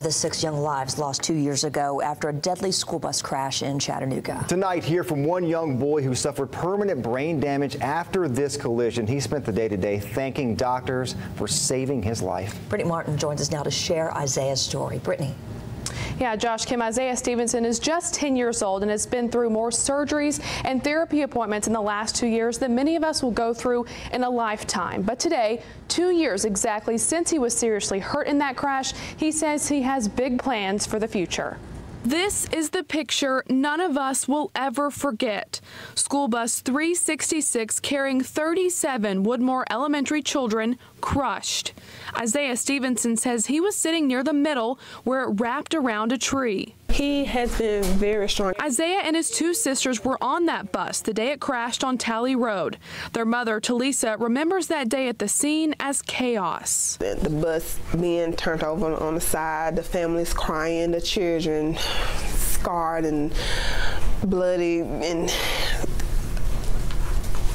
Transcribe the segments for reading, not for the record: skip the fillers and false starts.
The 6 young lives lost 2 years ago after a deadly school bus crash in Chattanooga. Tonight, hear from one young boy who suffered permanent brain damage after this collision. He spent the day today thanking doctors for saving his life. Brittany Martin joins us now to share Isaiah's story. Brittany. Yeah, Josh, Kim, Isaiah Stevenson is just 10 years old and has been through more surgeries and therapy appointments in the last 2 years than many of us will go through in a lifetime. But today, 2 years exactly since he was seriously hurt in that crash, he says he has big plans for the future. This is the picture none of us will ever forget. School bus 366 carrying 37 Woodmore elementary children crushed. Isaiah Stevenson says he was sitting near the middle where it wrapped around a tree. He has been very strong. Isaiah and his 2 sisters were on that bus the day it crashed on Talley Road. Their mother, Talisa, remembers that day at the scene as chaos. The bus being turned over on the side, the families crying, the children scarred and bloody, and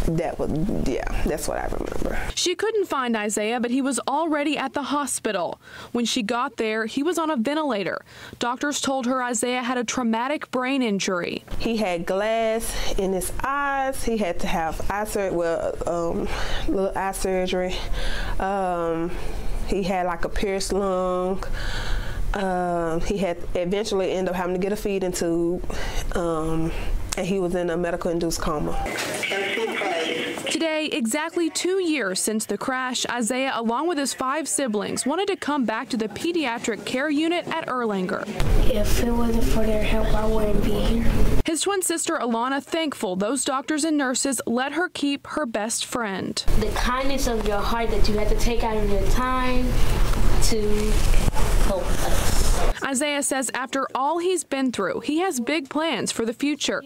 that's what I remember. She couldn't find Isaiah, but he was already at the hospital. When she got there, he was on a ventilator. Doctors told her Isaiah had a traumatic brain injury. He had glass in his eyes. He had to have eye surgery, little eye surgery. He had like a pierced lung. He had eventually ended up having to get a feeding tube, and he was in a medical-induced coma. Today, exactly 2 years since the crash, Isaiah, along with his 5 siblings, wanted to come back to the pediatric care unit at Erlanger. If it wasn't for their help, I wouldn't be here. His twin sister, Alana, thankful those doctors and nurses let her keep her best friend. The kindness of your heart that you had to take out of your time to help us. Isaiah says after all he's been through, he has big plans for the future.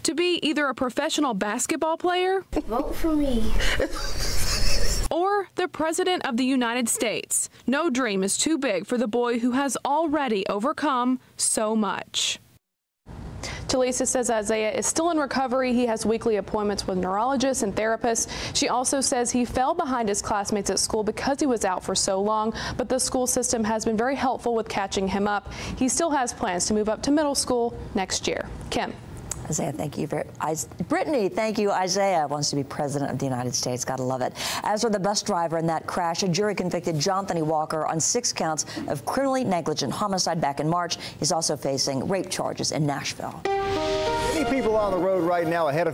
To be either a professional basketball player, vote for me, or the President of the United States. No dream is too big for the boy who has already overcome so much. Talisa says Isaiah is still in recovery. He has weekly appointments with neurologists and therapists. She also says he fell behind his classmates at school because he was out for so long, but the school system has been very helpful with catching him up. He still has plans to move up to middle school next year. Kim. Isaiah, thank you. Brittany, thank you. Isaiah wants to be president of the United States. Gotta love it. As for the bus driver in that crash, a jury convicted Jonathan Walker on 6 counts of criminally negligent homicide back in March. He's also facing rape charges in Nashville. Many people on the road right now ahead of